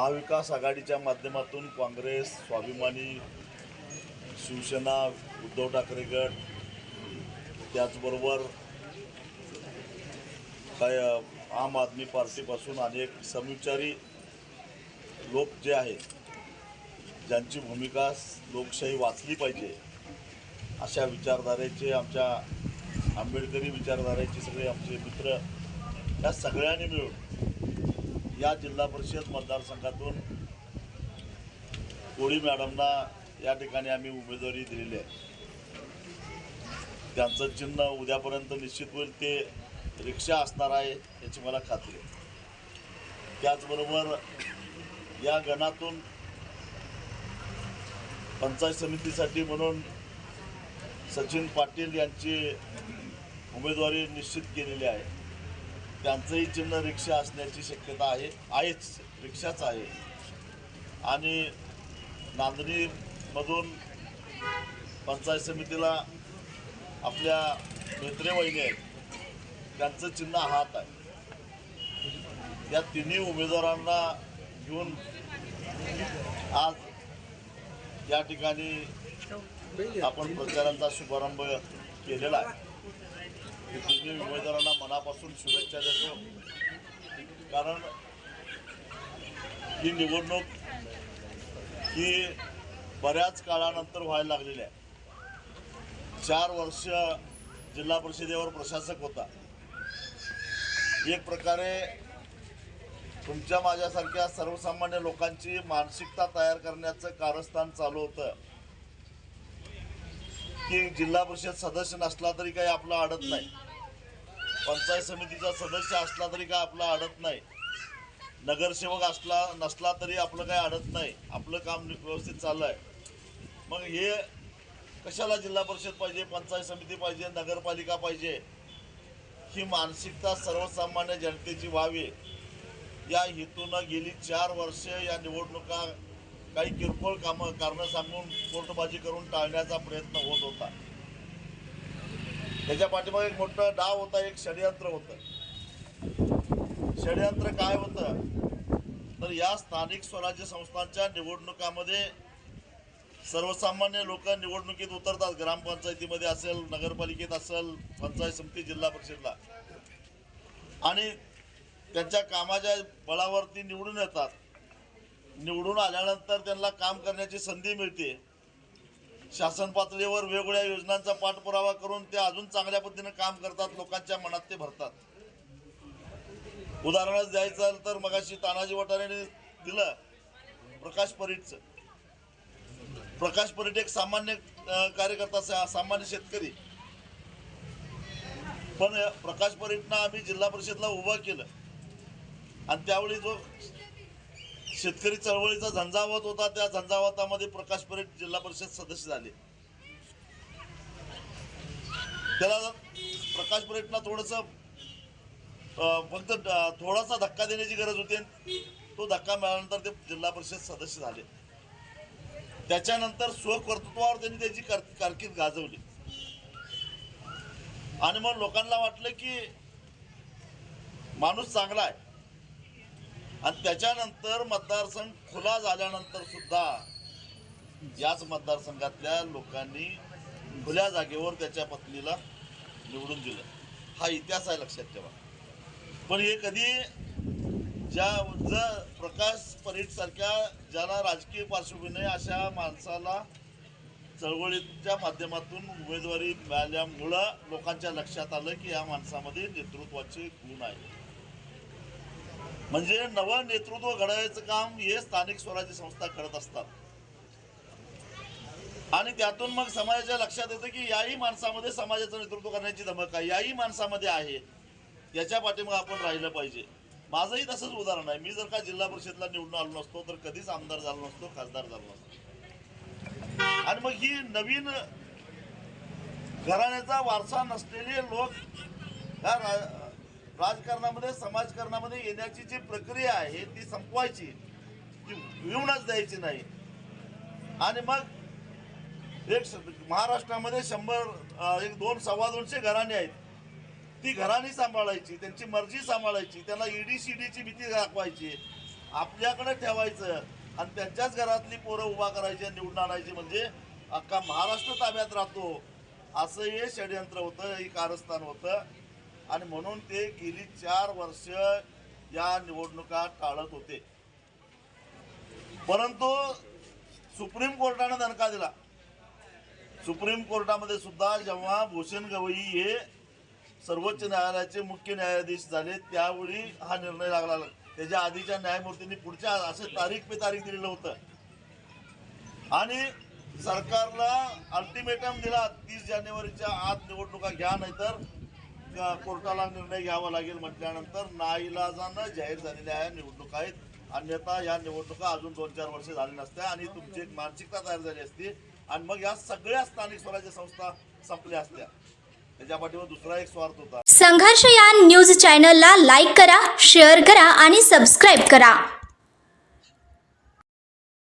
महाविकास आघाडीच्या माध्यमातून काँग्रेस, स्वाभिमानी, शिवसेना, उद्धव ठाकरे गट, त्याचबरोबर काय आम आदमी पार्टीपासून अनेक समविचारी लोक जे आहेत, ज्यांची भूमिका लोकशाही वाचली पाहिजे अशा विचारधारेचे, आमच्या आंबेडकरी विचारधारेचे सगळे आमचे मित्र, या सगळ्यांनी मिळून या जिल्हा परिषद मतदारसंघातून कोळी मॅडमना या ठिकाणी आम्ही उमेदवारी दिलेली आहे. त्यांचं चिन्ह उद्यापर्यंत निश्चित होईल, ते रिक्षा असणार आहे याची मला खात्री आहे. त्याचबरोबर या गणातून पंचायत समितीसाठी म्हणून सचिन पाटील यांची उमेदवारी निश्चित केलेली आहे. त्यांचंही चिन्ह रिक्षा असण्याची शक्यता आहेच, रिक्षाच आहे. आणि नांदणीमधून पंचायत समितीला आपल्या मेत्रे वहिनी आहेत, त्यांचं चिन्ह हात आहे. या तिन्ही उमेदवारांना घेऊन आज या ठिकाणी आपण प्रचारांचा शुभारंभ केलेला आहे. तिन्ही उमेदवारांना मनापासून शुभेच्छा देतो, कारण ही निवडणूक ही बऱ्याच काळानंतर व्हायला लागलेली आहे. 4 वर्ष जिल्हा परिषदेवर प्रशासक होता. एक प्रकारे तुमच्या माझ्यासारख्या सर्वसामान्य लोकांची मानसिकता तयार करण्याचं कारस्थान चालू होतं की जिल्हा परिषद सदस्य नसला तरी काही आपला अडत नाही, पंचायत समितीचा सदस्य असला तरी काय आपला अडत नाही, नगरसेवक नसला तरी आपलं काही अडत नाही, आपलं काम व्यवस्थित चालू आहे. मग हे कशाला जिल्हा परिषद पाहिजे, पंचायत समिती पाहिजे, नगरपालिका पाहिजे, ही मानसिकता सर्वसामान्य जनतेची व्हावी या हेतूनं गेली 4 वर्ष या निवडणुका काही किरकोळ कारणं सांगून कोर्टबाजी करून टाळण्याचा प्रयत्न होत होता. त्याच्या पाठीमागे एक मोठा डाव होता, एक षडयंत्र होतं. षडयंत्र काय होतं तर या स्थानिक स्वराज्य संस्थांच्या निवडणुकामध्ये सर्वसामान्य लोक निवडणुकीत उतरतात. ग्रामपंचायतीमध्ये असेल, नगरपालिकेत असेल, पंचायत समिती, जिल्हा परिषदला, आणि त्यांच्या कामाच्या बळावरती निवडून येतात. निवडून आल्यानंतर त्यांना काम करण्याची संधी मिळते. शासन पातळीवर वेगवेगळ्या योजनांचा पाठपुरावा करून ते अजून चांगल्या पद्धतीने काम करतात, लोकांच्या मनात ते भरतात. उदाहरणच द्यायचं तर मगाशी तानाजी वटारेने दिलं प्रकाश परीटचं. प्रकाश परीट एक सामान्य कार्यकर्ता, सामान्य शेतकरी, पण प्रकाश परीटनं आम्ही जिल्हा परिषदला उभं केलं आणि त्यावेळी जो शेतकरी चळवळीचा झंझावात होता, त्या झंझावातामध्ये प्रकाश परीट जिल्हा परिषद सदस्य झाले. त्याला प्रकाश परीटला थोडंसं फक्त थोडासा धक्का देण्याची गरज होती. तो धक्का मिळाल्यानंतर ते जिल्हा परिषद सदस्य झाले. त्याच्यानंतर स्वकर्तृत्वावर त्यांनी त्याची कारकीर्द गाजवली आणि मग लोकांना वाटलं की माणूस चांगला आहे. आणि त्याच्यानंतर मतदारसंघ खुला झाल्यानंतर सुद्धा याच मतदारसंघातल्या लोकांनी खुल्या जागेवर त्याच्या पत्नीला निवडून दिलं. हा इतिहास आहे, लक्षात ठेवा. पण हे कधी जर प्रकाश परीट सारख्या ज्याला राजकीय पार्श्वभूमी नाही अशा माणसाला चळवळीच्या माध्यमातून उमेदवारी मिळाल्यामुळं लोकांच्या लक्षात आलं की या माणसामध्ये नेतृत्वाचे गुण आहे. म्हणजे नवं नेतृत्व घडवायचं काम हे स्थानिक स्वराज्य संस्था करत असतात. आणि त्यातून मग समाजाच्या लक्षात येतं की याही माणसामध्ये समाजाचं नेतृत्व करण्याची धमक आहे, याही माणसामध्ये आहे, याच्या पाठीमागे आपण राहिलं पाहिजे. माझंही तसंच उदाहरण आहे. मी जर का जिल्हा परिषदला निवडून आलो नसतो तर कधीच आमदार झालो नसतो, खासदार झालो नसतो. आणि मग ही नवीन घराण्याचा वारसा नसलेले लोक या राजकारणामध्ये, समाजकारणामध्ये येण्याची जी प्रक्रिया आहे ती संपवायची, ती येऊनच द्यायची नाही. आणि मग महाराष्ट्रामध्ये 100-200 सव्वा 200 घराणे आहेत. ती घराणी सांभाळायची, त्यांची मर्जी सांभाळायची, त्यांना ईडी सीडीची भीती दाखवायची आपल्याकडे ठेवायचं आणि त्यांच्याच घरातली पोरं उभा करायची आणि निवडून आणायची, म्हणजे अख्खा महाराष्ट्र ताब्यात राहतो असं हे षडयंत्र होतं, हे कारस्थान होतं. आणि म्हणून ते गेली 4 वर्ष या निवडणुका टाळत होते. परंतु सुप्रीम कोर्टाने दणका दिला. सुप्रीम कोर्टामध्ये सुद्धा जेव्हा भूषण गवई हे सर्वोच्च न्यायालयाचे मुख्य न्यायाधीश झाले त्यावेळी हा निर्णय लागला. त्याच्या आधीच्या न्यायमूर्तींनी पुढच्या असं तारीख पे तारीख दिलेलं होतं आणि सरकारला अल्टिमेटम दिला 30 जानेवारीच्या आत निवडणुका घ्या, नाहीतर कोर्टाला निर्णय घ्यावा लागेल. म्हटल्यानंतर नाईलाजानं जाहीर झालेल्या ह्या निवडणुका आहेत. अन्यथा या निवडणुका अजून 2-4 वर्ष झाली नसत्या आणि तुमची एक मानसिकता तयार झाली असती आणि मग या सगळ्या स्थानिक स्वराज्य संस्था संपल्या असत्या. त्याच्या पाठीवर दुसरा एक स्वार्थ होता. संघर्ष या न्यूज चॅनलला लाईक करा, शेअर करा आणि सबस्क्राईब करा.